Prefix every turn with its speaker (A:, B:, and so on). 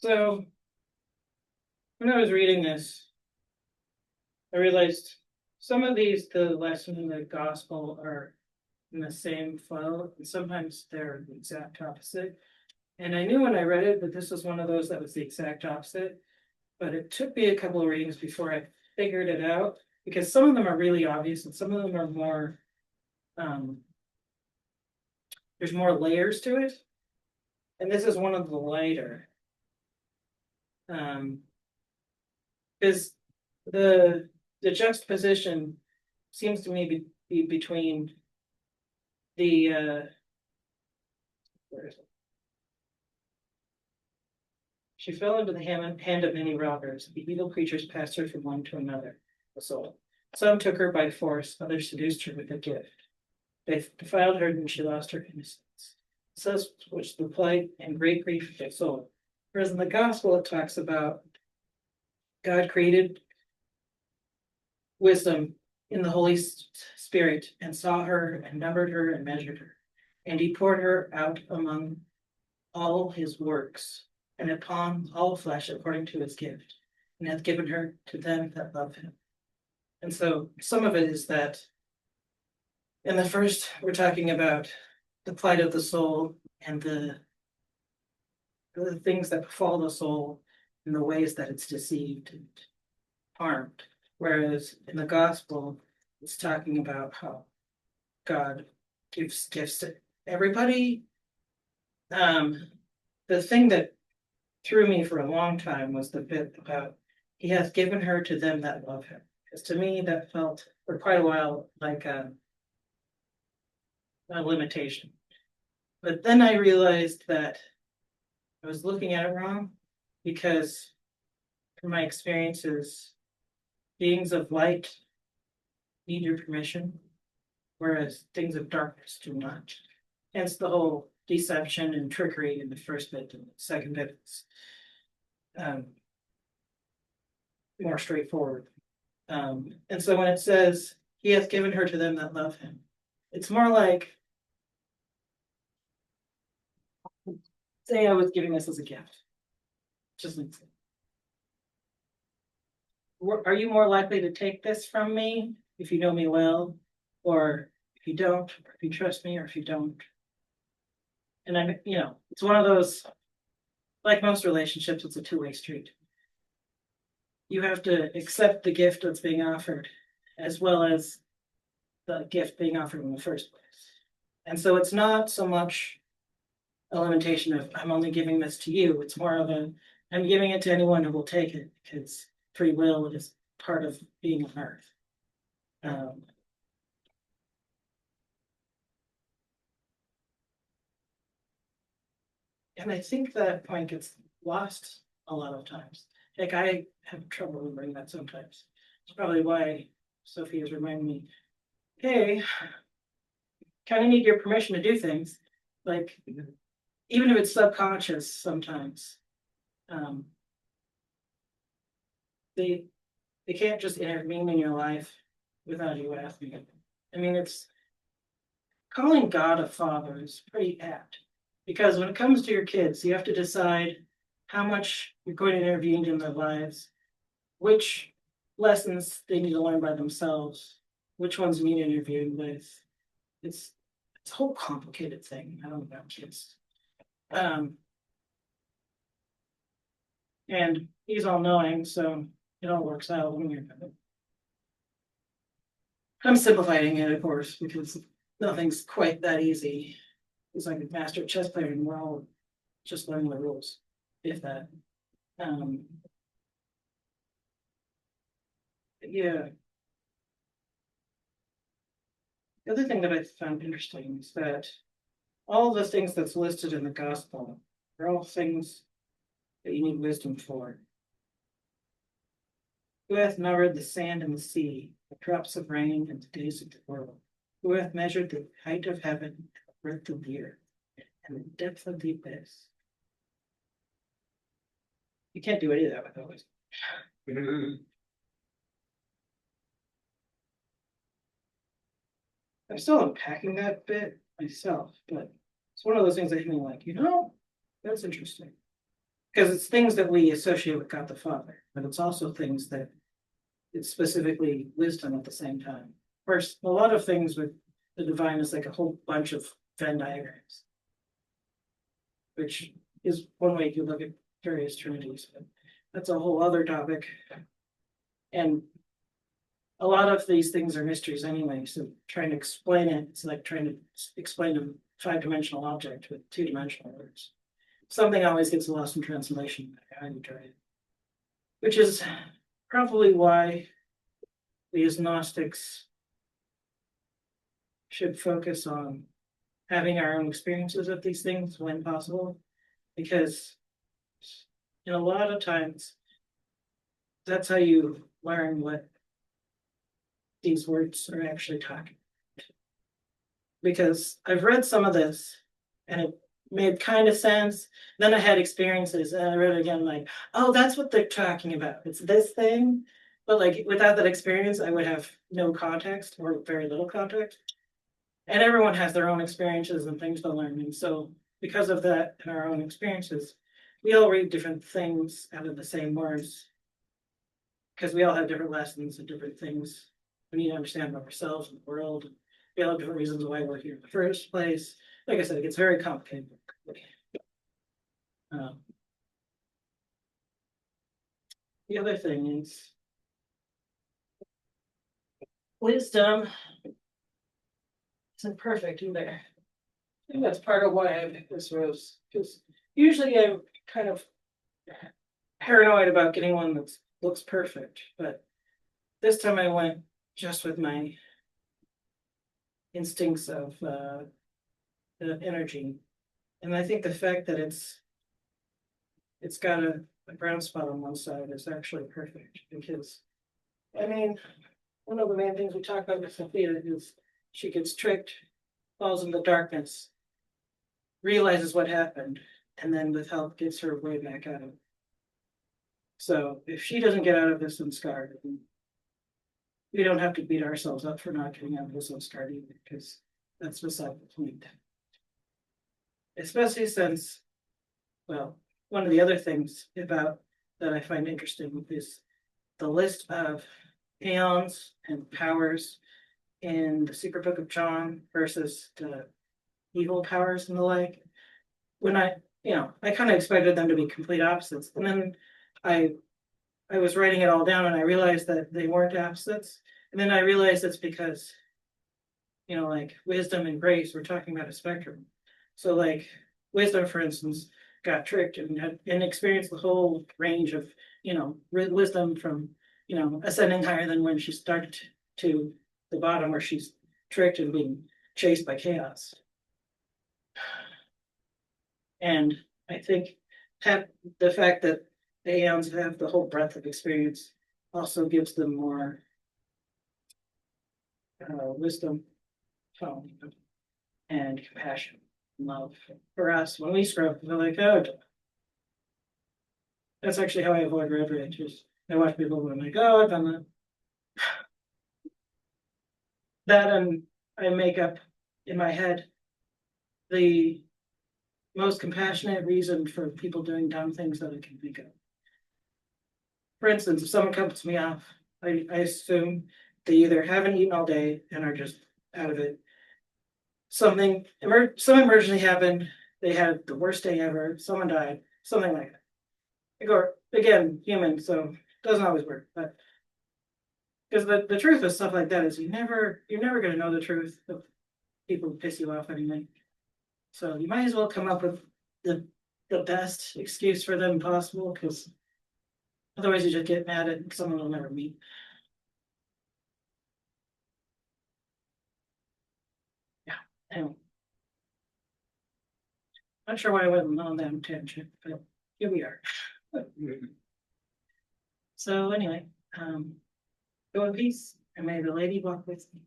A: So when I was reading this, I realized some of the lessons in the gospel are in the same flow, and sometimes they're the exact opposite. And I knew when I read it that this was one of those that was the exact opposite, but it took me a couple of readings before I figured it out because some of them are really obvious and some of them are more, um, there's more layers to it. And this is one of the lighter. Um, because the juxtaposition seems to me be between the where is it? She fell into the hand of many robbers. The evil creatures passed her from one to another, the soul. Some took her by force, others seduced her with a gift. They defiled her and she lost her innocence. Such was the plight and great grief of the soul. Whereas in the gospel it talks about God created wisdom in the Holy Spirit and saw her and numbered her and measured her. And he poured her out among all his works and upon all flesh according to his gift, and hath given her to them that love him. And so some of it is that in the first, we're talking about the plight of the soul and the things that befall the soul and the ways that it's deceived and harmed. Whereas in the gospel, it's talking about how God gives gifts to everybody. The thing that threw me for a long time was the bit about he hath given her to them that love him. Because to me, that felt for quite a while like a limitation. But then I realized that I was looking at it wrong because from my experiences, beings of light need your permission, whereas things of darkness do not. Hence the whole deception and trickery in the first bit, and the second bit is um, more straightforward. And so when it says, he hath given her to them that love him, it's more like, say I was giving this as a gift. Just like, are you more likely to take this from me if you know me well, or if you don't, or if you trust me, or if you don't? And it's one of those, like most relationships, it's a two-way street. You have to accept the gift that's being offered, as well as the gift being offered in the first place. And so it's not so much a limitation of I'm only giving this to you. It's more of a I'm giving it to anyone who will take it because free will is part of being on earth. Um, and I think that point gets lost a lot of times. Like I have trouble remembering that sometimes. It's probably why Sophia's reminding me, hey, kind of need your permission to do things. Like even if it's subconscious sometimes. Um, they they can't just intervene in your life without you asking it. I mean, it's calling God a father is pretty apt because when it comes to your kids, you have to decide how much you're going to intervene in their lives, which lessons they need to learn by themselves, which ones you need to intervene with. It's it's a whole complicated thing. I don't know about kids. Um, and he's all knowing, so it all works out when you're I'm simplifying it, of course, because nothing's quite that easy. It's like a master chess player, and we're all just learning the rules, if that. Um, yeah. The other thing that I found interesting is that all the things that's listed in the gospel are all things that you need wisdom for. Who hath numbered the sand and the sea, the drops of rain and the days of the world? Who hath measured the height of heaven, the breadth of the earth, and the depth of the abyss? You can't do any of that without wisdom. I'm still unpacking that bit myself, but it's one of those things that hit me like, that's interesting. Because it's things that we associate with God the Father, but it's also things that it's specifically wisdom at the same time. First, a lot of things with the divine is like a whole bunch of Venn diagrams, which is one way you look at various trinities, but that's a whole other topic. And a lot of these things are mysteries anyway, so trying to explain it, it's like trying to explain a five-dimensional object with two-dimensional words. Something always gets lost in translation how you try it. Which is probably why we as Gnostics should focus on having our own experiences of these things when possible, because in a lot of times that's how you learn what these words are actually talking about. Because I've read some of this and it made kind of sense. Then I had experiences and I read it again, like, oh, that's what they're talking about. It's this thing. But like without that experience, I would have no context or very little context. And everyone has their own experiences and things to learn. And so because of that and our own experiences, we all read different things out of the same words. Because we all have different lessons and different things we need to understand about ourselves and the world. We all have different reasons why we're here in the first place. Like I said, it gets very complicated. The other thing is wisdom isn't perfect either. I think that's part of why I picked this rose, because usually I'm kind of paranoid about getting one that looks perfect, but this time I went just with my instincts of the energy. And I think the fact that it's got a brown spot on one side is actually perfect, because I mean, one of the main things we talk about with Sophia is she gets tricked, falls into darkness, realizes what happened, and then with help gets her way back out of it. So if she doesn't get out of this unscarred, we don't have to beat ourselves up for not getting out of this unscarred either, because that's beside the point. Especially since, well, one of the other things about that I find interesting is the list of aeons and powers in the Secret Book of John versus the evil powers and the like. When I kind of expected them to be complete opposites, and then I was writing it all down and I realized that they weren't opposites, and then I realized it's because, like wisdom and grace, we're talking about a spectrum. So like wisdom, for instance, got tricked and experienced the whole range of, wisdom from, ascending higher than when she started to the bottom where she's tricked and being chased by chaos. And I think the fact that the aeons have the whole breadth of experience also gives them more wisdom, and compassion and love for us. When we screw up, they're like, oh, that's actually how I avoid road rage. I watch people and I'm like, oh, I've done that. That and I make up in my head the most compassionate reason for people doing dumb things that I can think of. For instance, if someone cuts me off, I assume they either haven't eaten all day and are just out of it. Some emergency happened. They had the worst day ever. Someone died. Something like that. I go again, human, so it doesn't always work. But because the truth of stuff like that is you're never going to know the truth of people who piss you off anyway. So you might as well come up with the best excuse for them possible, because otherwise you just get mad at someone you'll never meet. Yeah. Anyway. Not sure why I went on that tangent, but here we are. So anyway, go in peace, and may the lady walk with me.